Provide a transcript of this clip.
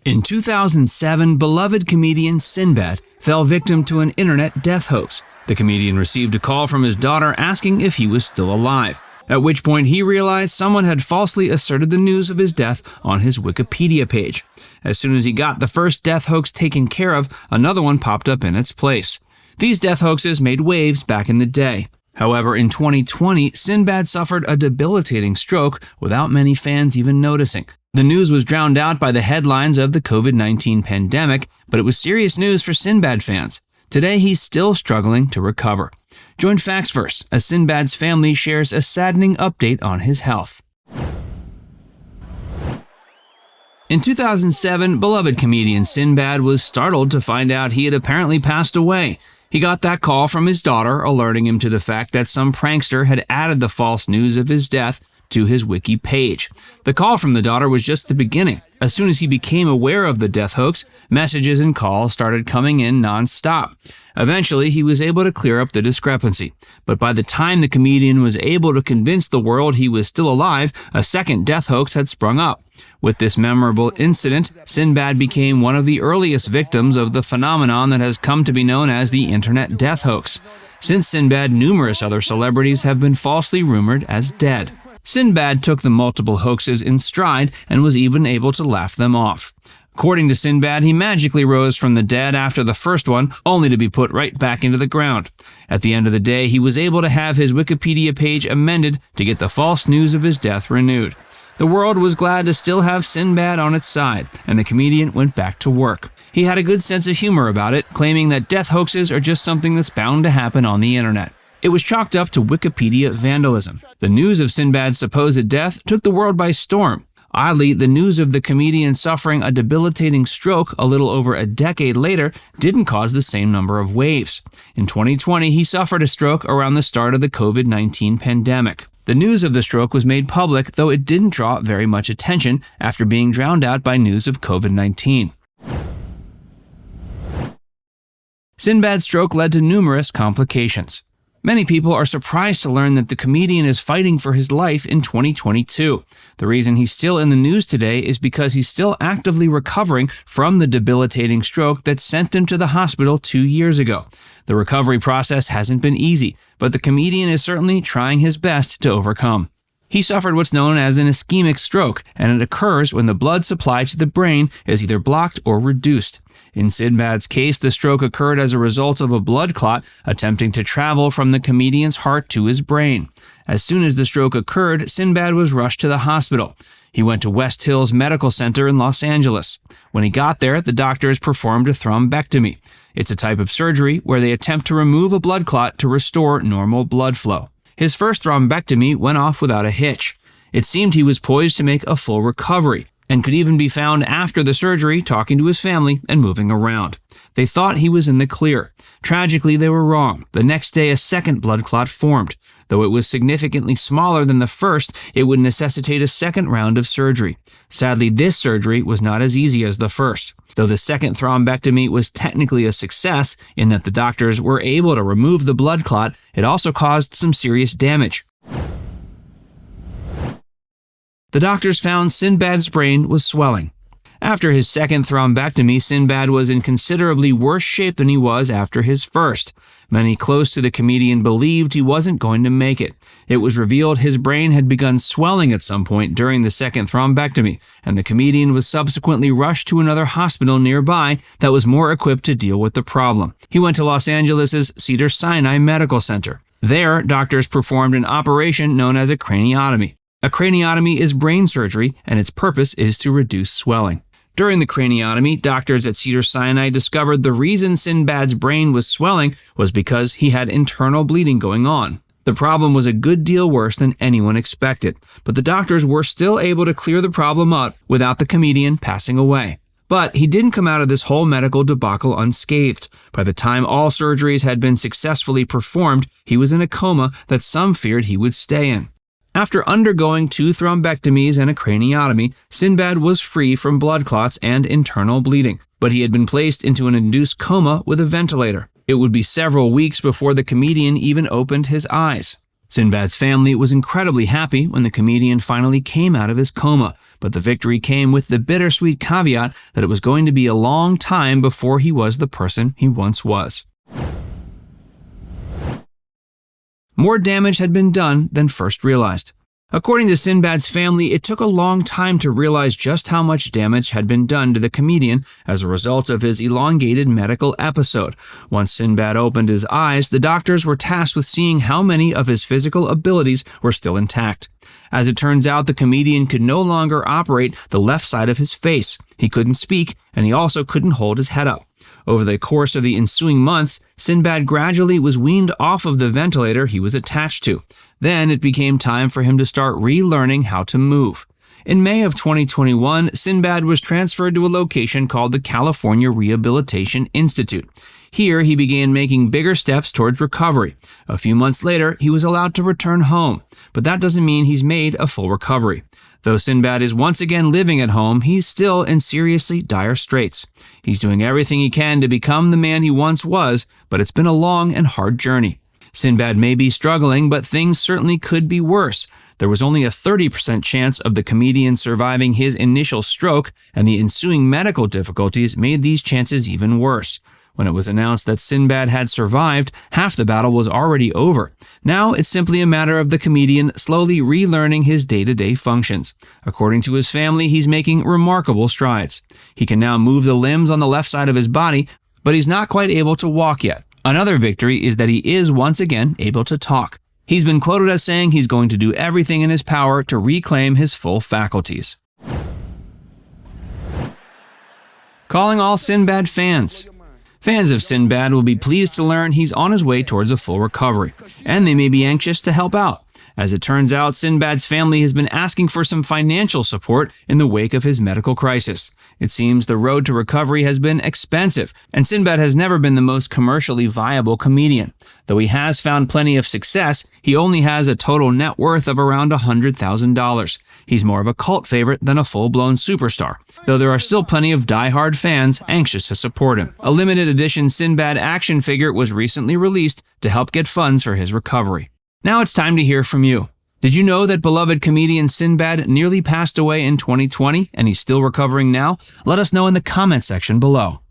In 2007, beloved comedian Sinbad fell victim to an internet death hoax. The comedian received a call from his daughter asking if he was still alive, at which point he realized someone had falsely asserted the news of his death on his Wikipedia page. As soon as he got the first death hoax taken care of, another one popped up in its place. These death hoaxes made waves back in the day. However, in 2020, Sinbad suffered a debilitating stroke without many fans even noticing. The news was drowned out by the headlines of the COVID-19 pandemic, but it was serious news for Sinbad fans. Today, he's still struggling to recover. Join Factsverse as Sinbad's family shares a saddening update on his health. In 2007, beloved comedian Sinbad was startled to find out he had apparently passed away. He got that call from his daughter, alerting him to the fact that some prankster had added the false news of his death to his wiki page. The call from the daughter was just the beginning. As soon as he became aware of the death hoax, messages and calls started coming in non-stop. Eventually, he was able to clear up the discrepancy. But by the time the comedian was able to convince the world he was still alive, a second death hoax had sprung up. With this memorable incident, Sinbad became one of the earliest victims of the phenomenon that has come to be known as the internet death hoax. Since Sinbad, numerous other celebrities have been falsely rumored as dead. Sinbad took the multiple hoaxes in stride and was even able to laugh them off. According to Sinbad, he magically rose from the dead after the first one, only to be put right back into the ground. At the end of the day, he was able to have his Wikipedia page amended to get the false news of his death renewed. The world was glad to still have Sinbad on its side, and the comedian went back to work. He had a good sense of humor about it, claiming that death hoaxes are just something that's bound to happen on the internet. It was chalked up to Wikipedia vandalism. The news of Sinbad's supposed death took the world by storm. Oddly, the news of the comedian suffering a debilitating stroke a little over a decade later didn't cause the same number of waves. In 2020, he suffered a stroke around the start of the COVID-19 pandemic. The news of the stroke was made public, though it didn't draw very much attention after being drowned out by news of COVID-19. Sinbad's stroke led to numerous complications. Many people are surprised to learn that the comedian is fighting for his life in 2022. The reason he's still in the news today is because he's still actively recovering from the debilitating stroke that sent him to the hospital 2 years ago. The recovery process hasn't been easy, but the comedian is certainly trying his best to overcome. He suffered what's known as an ischemic stroke, and it occurs when the blood supply to the brain is either blocked or reduced. In Sinbad's case, the stroke occurred as a result of a blood clot attempting to travel from the comedian's heart to his brain. As soon as the stroke occurred, Sinbad was rushed to the hospital. He went to West Hills Medical Center in Los Angeles. When he got there, the doctors performed a thrombectomy. It's a type of surgery where they attempt to remove a blood clot to restore normal blood flow. His first thrombectomy went off without a hitch. It seemed he was poised to make a full recovery, and could even be found after the surgery talking to his family and moving around. They thought he was in the clear. Tragically, they were wrong. The next day, a second blood clot formed. Though it was significantly smaller than the first, it would necessitate a second round of surgery. Sadly, this surgery was not as easy as the first. Though the second thrombectomy was technically a success in that the doctors were able to remove the blood clot, it also caused some serious damage. The doctors found Sinbad's brain was swelling. After his second thrombectomy, Sinbad was in considerably worse shape than he was after his first. Many close to the comedian believed he wasn't going to make it. It was revealed his brain had begun swelling at some point during the second thrombectomy, and the comedian was subsequently rushed to another hospital nearby that was more equipped to deal with the problem. He went to Los Angeles' Cedars-Sinai Medical Center. There, doctors performed an operation known as a craniotomy. A craniotomy is brain surgery, and its purpose is to reduce swelling. During the craniotomy, doctors at Cedars-Sinai discovered the reason Sinbad's brain was swelling was because he had internal bleeding going on. The problem was a good deal worse than anyone expected, but the doctors were still able to clear the problem up without the comedian passing away. But he didn't come out of this whole medical debacle unscathed. By the time all surgeries had been successfully performed, he was in a coma that some feared he would stay in. After undergoing 2 thrombectomies and a craniotomy, Sinbad was free from blood clots and internal bleeding, but he had been placed into an induced coma with a ventilator. It would be several weeks before the comedian even opened his eyes. Sinbad's family was incredibly happy when the comedian finally came out of his coma, but the victory came with the bittersweet caveat that it was going to be a long time before he was the person he once was. More damage had been done than first realized. According to Sinbad's family, it took a long time to realize just how much damage had been done to the comedian as a result of his elongated medical episode. Once Sinbad opened his eyes, the doctors were tasked with seeing how many of his physical abilities were still intact. As it turns out, the comedian could no longer operate the left side of his face. He couldn't speak, and he also couldn't hold his head up. Over the course of the ensuing months, Sinbad gradually was weaned off of the ventilator he was attached to. Then it became time for him to start relearning how to move. In May of 2021, Sinbad was transferred to a location called the California Rehabilitation Institute. Here, he began making bigger steps towards recovery. A few months later, he was allowed to return home, but that doesn't mean he's made a full recovery. Though Sinbad is once again living at home, he's still in seriously dire straits. He's doing everything he can to become the man he once was, but it's been a long and hard journey. Sinbad may be struggling, but things certainly could be worse. There was only a 30% chance of the comedian surviving his initial stroke, and the ensuing medical difficulties made these chances even worse. When it was announced that Sinbad had survived, half the battle was already over. Now it's simply a matter of the comedian slowly relearning his day-to-day functions. According to his family, he's making remarkable strides. He can now move the limbs on the left side of his body, but he's not quite able to walk yet. Another victory is that he is once again able to talk. He's been quoted as saying he's going to do everything in his power to reclaim his full faculties. Calling all Sinbad fans. Fans of Sinbad will be pleased to learn he's on his way towards a full recovery, and they may be anxious to help out. As it turns out, Sinbad's family has been asking for some financial support in the wake of his medical crisis. It seems the road to recovery has been expensive, and Sinbad has never been the most commercially viable comedian. Though he has found plenty of success, he only has a total net worth of around $100,000. He's more of a cult favorite than a full-blown superstar, though there are still plenty of die-hard fans anxious to support him. A limited edition Sinbad action figure was recently released to help get funds for his recovery. Now it's time to hear from you. Did you know that beloved comedian Sinbad nearly passed away in 2020 and he's still recovering now? Let us know in the comment section below.